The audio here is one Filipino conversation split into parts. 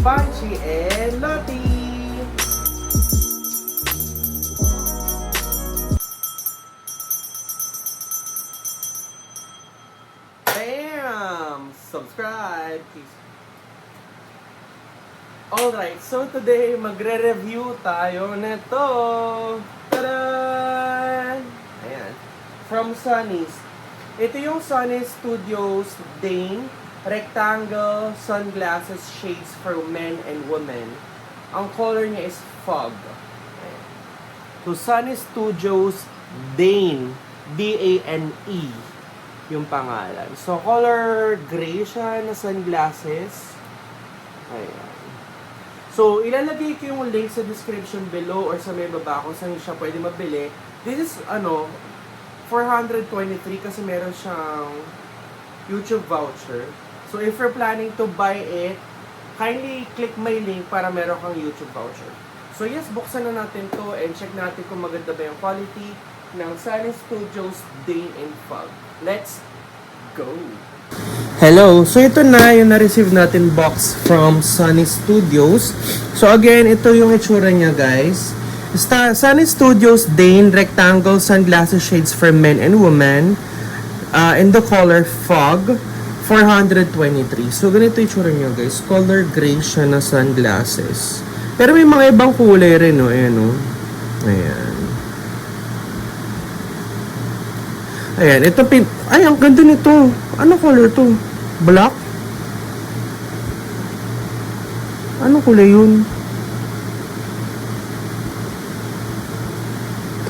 Panchi and Lottie! Bam! Subscribe! Please. Alright, so today magre-review tayo nito. Tada! Ayan. From Sonny's. Ito yung Sonny Studios Dane Rectangle Sunglasses Shades for Men and Women. Ang color niya is Fog. Ayan. So Sonny Studios Dane D-A-N-E yung pangalan. So color gray siya na sunglasses. Ayan. So, ilalagay ko yung link sa description below or sa may baba kung saan siya pwede mabili. This is, 423 kasi meron siyang YouTube voucher. So, if you're planning to buy it, kindly click my link para meron kang YouTube voucher. So, yes, buksan na natin to and check natin kung maganda ba yung quality ng Sonny Studios Dane and Fog. Let's go! Hello! So ito na yung na-receive natin box from Sonny Studios. So again, ito yung itsura niya guys. Sonny Studios Dane Rectangle Sunglasses Shades for Men and Women. In the color Fog. 423. So ganito yung itsura niya guys. Color gray siya na sunglasses. Pero may mga ibang kulay rin no. Ayan o. Ayan. Ayan. Ito ay, ang ganda nito. Ano color to? Black? Ano kulay yun?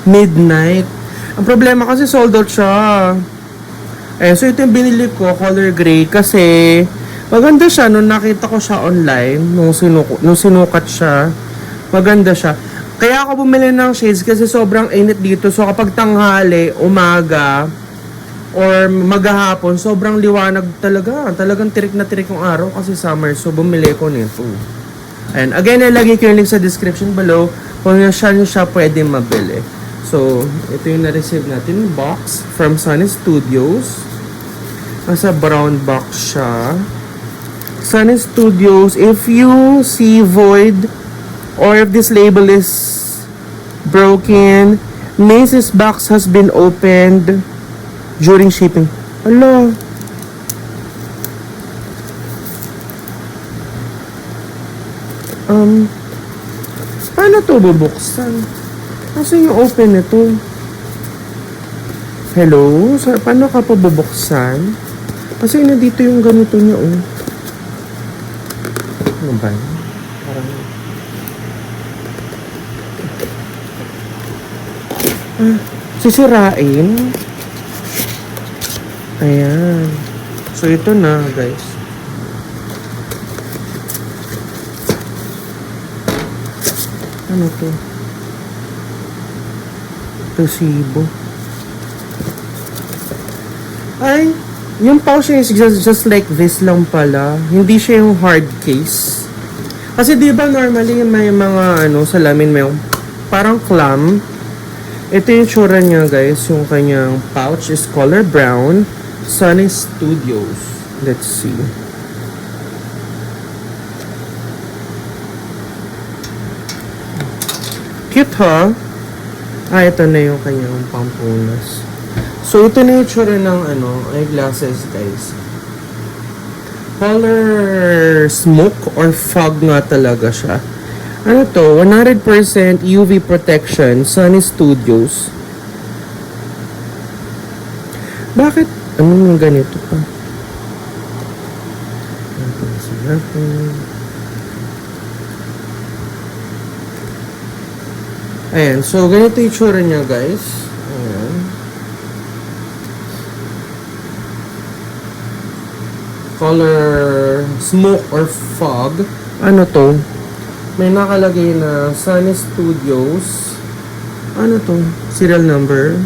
Midnight. Ang problema kasi sold out siya. Eh, so ito yung binili ko, color gray, kasi maganda siya nung nakita ko siya online, nung sinukat siya. Maganda siya. Kaya ako bumili ng shades kasi sobrang init dito. So kapag tanghali, umaga, or maghahapon, sobrang liwanag talaga. Talagang tirik na tirik yung araw kasi summer. So, bumili ko nito. And again, nilagay ko yung link sa description below kung saan siya pwede mabili. So, ito yung na-receive natin box from Sonny Studios. Nasa brown box siya. Sonny Studios, if you see void or if this label is broken, Macy's box has been opened during shipping. Hello. Paano to bubuksan? Kasi yung open nito. Hello? Paano ka pa bubuksan? Kasi dito yung ganito niya, oh. Ano ba? Parang... sisirain? Ayan. So, ito na, guys. Ano to? Resibo. Ay, yung pouch is just like this lang pala. Hindi siya yung hard case. Kasi di ba normally may mga salamin may parang clam. Ito yung tsura niya, guys. Yung kanyang pouch is color brown. Sonny Studios. Let's see. Cute, ha? Ito na yung kanyang pampunas. So, ito na yung tsura ng eyeglasses, guys. Color smoke or fog nga talaga siya. Ano to? 100% UV protection. Sonny Studios. Bakit? Ano yung ganito pa? Ayan. So, ganito yung tsura niya, guys. Ayan. Color smoke or fog. Ano to? May nakalagay na Sonny Studios. Ano to? Serial number.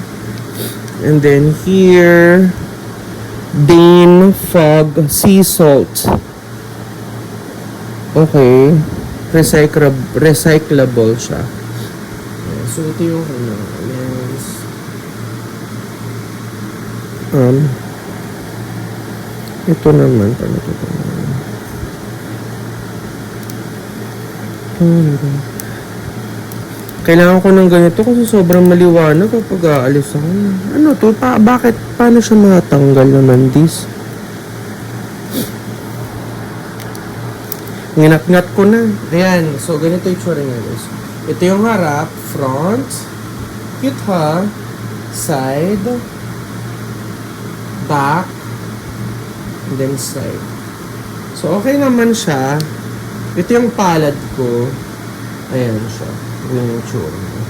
And then here, Dane Fog Sea Salt. Okay. Recyclable siya. So, ito yung lens. Ito naman. Paano ito? Kailangan ko ng ganito kasi sobrang maliwanag kapag aalis ako. Ano to? Bakit? Paano siya matanggal naman this? Nginat-ngat ko na. Ayan. So, ganito yung tsura niya, guys. Ito yung harap, front, cute ha, side, back, and then side. So, okay naman siya. Ito yung palad ko. Ayan siya. Ayan yung tsura niya.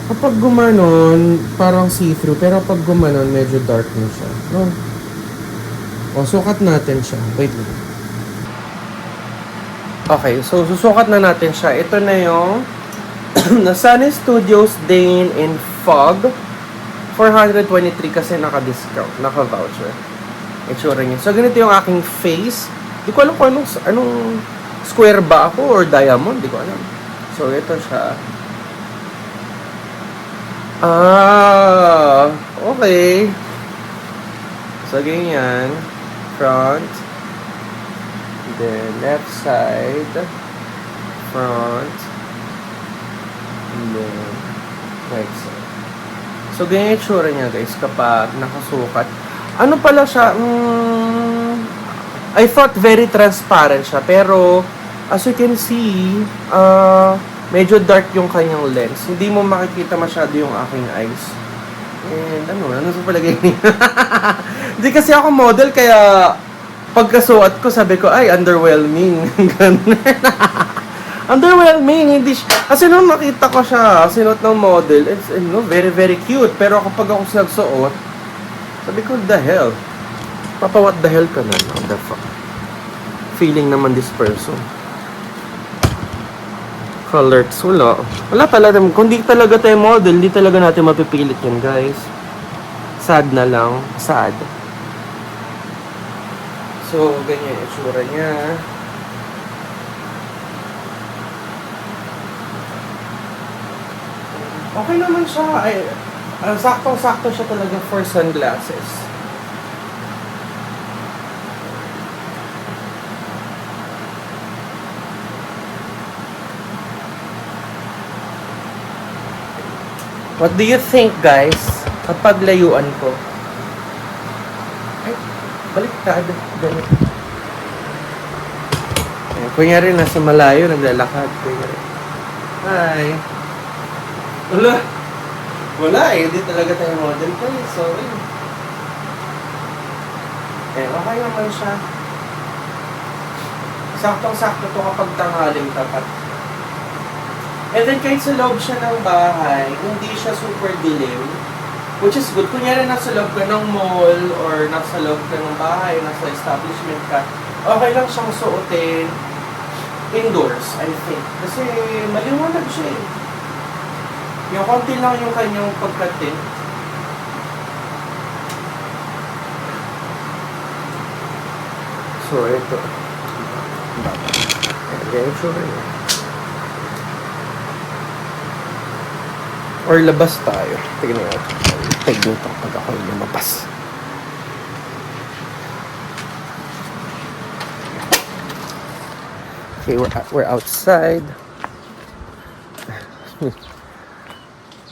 Kapag gumanon, parang see-through. Pero pag gumanon, medyo dark na siya. No? O, sukat natin siya. Wait lang. Okay, so susukat na natin siya. Ito na yung Sunny Studios Dane in Fog. 423 kasi naka-discount, naka-voucher. Itsura niya. So, ganito yung aking face. Di ko alam kung anong square ba ako or diamond. Di ko alam. So, ito siya. Okay. So, ganyan. Front. Then, left side. Front. And then, right side. So, ganyan yung tsura niya, guys, kapag nakasukat. Ano pala siya? I thought very transparent siya. Pero, as you can see, medyo dark yung kanyang lens. Hindi mo makikita masyado yung aking eyes. And ano sa palagay niya? Hindi kasi ako model, kaya pagkasuot ko, sabi ko, ay, underwhelming. Ganun. Underwhelming, hindi siya. Kasi nung nakita ko siya, sinuot ng model, it's very, very cute. Pero kapag ako nagsuot, sabi ko, the hell? Papa, what the hell ka na? What the fuck? Feeling naman this person. Colors, wala. Wala talaga. Kung di talaga tayo model, di talaga natin mapipilit yun, guys. Sad na lang. Sad. So, ganyan yung itsura niya. Okay naman siya. Ay, saktong-sakto siya talaga for sunglasses. What do you think, guys? Kapag layuan ko. Ay, baliktad. Ganito. Kunyari, nasa malayo, naglalakad. Kunyari. Hi. Wala eh. Hindi talaga tayo model ko eh. Sorry. Okay naman siya. Saktong-sakto to kapag tanghaling tapat. And then kahit sa loob siya ng bahay, hindi siya super dilim. Which is good. Kunyari nasa loob ka ng mall or nasa loob ka ng bahay, nasa establishment ka, okay lang siyang suotin indoors, I think. Kasi maliwanag siya eh. Yung konti lang yung kanyang pagka-tint. So, ito. Ayan, sure yun. Or labas tayo. Tignan natin. Tignan ito pag ako lumabas. Okay, we're outside.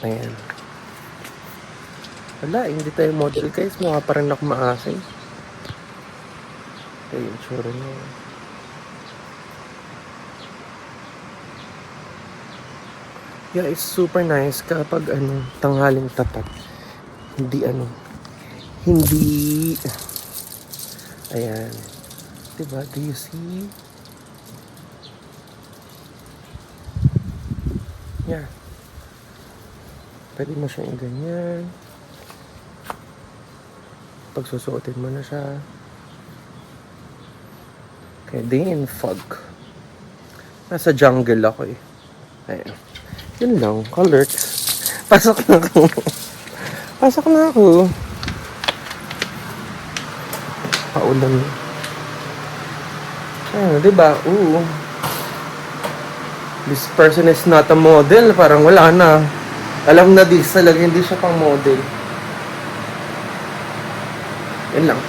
Ayan. Wala, hindi tayo model, guys. Mukha pa rin ako maasin. Ayun, sure na. Yeah, it's super nice kapag tanghaling tapat. Hindi hindi ayan. Diba? Do you see? Yeah. Pwede mo siyang ganyan. Pagsusuotin mo na siya. Okay, din fog. Nasa jungle ako eh. Ayan. Yun lang, colors. Pasok na ako. Pasok na ako. Paulan. Ayan, diba? Oo. This person is not a model. Parang wala na. Alam na this talaga, hindi siya pang model. Yan lang.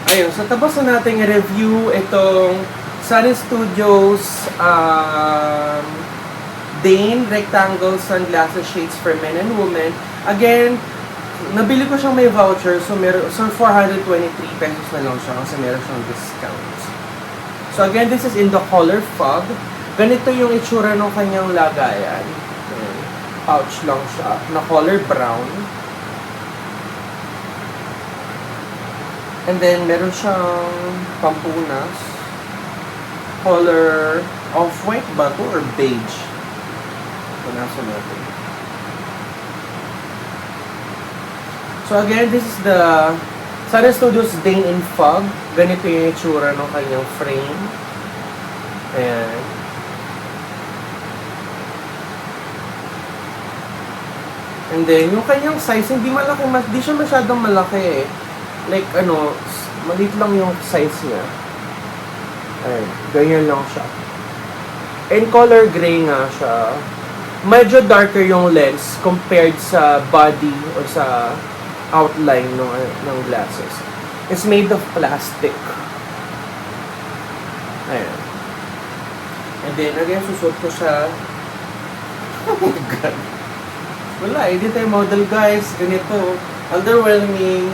Ayun, so tapos na nating review itong Sunny Studios, Dane Rectangle Sunglasses Shades for Men and Women. Again, nabili ko siyang may voucher, so 423 pesos na lang siya kasi meron siyang discount. So again, this is in the color Fog. Ganito yung itsura ng kanyang lagayan. Ayan. Pouch lang siya, na color brown. And then, meron siyang pampunas. Color off-white ba to or beige? Punasan natin. So again, this is the Sunny Studios Dane in Fog. Ganito yung itsura ng kanyang frame. Ayan. And then, yung kanyang size, hindi siya masyadong malaki eh. Like, maliit lang yung size niya. Ayan, ganyan lang siya. And color gray nga siya. Medyo darker yung lens compared sa body or sa outline ng glasses. It's made of plastic. Ayan. And then, again, susuot ko siya. Oh my God. Wala, hindi tayo model, guys. Ganito. Underwhelming.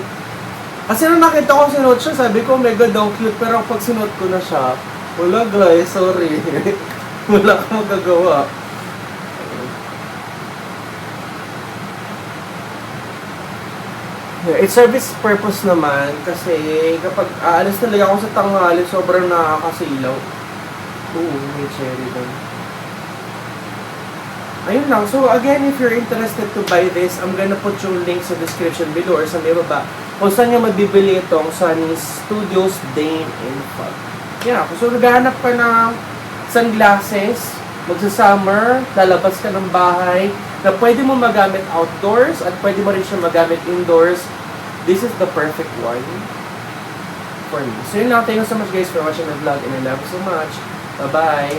Kasi nung nakita ko sinuot siya, sabi ko, mega daw cute. Pero pag sinuot ko na siya, wala, guys. Sorry. Wala akong magagawa. Yeah, it's service purpose naman kasi kapag aalis talaga ako sa tanghali, sobrang nakakasilaw. Oo, may cherry doon. Ayun lang. So again, if you're interested to buy this, I'm gonna put yung link sa description below or sa may baba kung saan nyo mabibili itong Sunny Studios Dane in Fog. Yeah, so naghahanap ka ng sunglasses, magsa-summer, lalabas ka ng bahay, na pwede mo magamit outdoors at pwede mo rin siya magamit indoors. This is the perfect one for me. So yun lang. Thank you so much guys for watching my vlog and I love you so much. Bye-bye.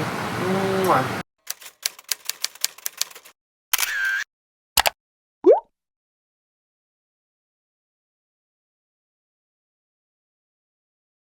Mwah.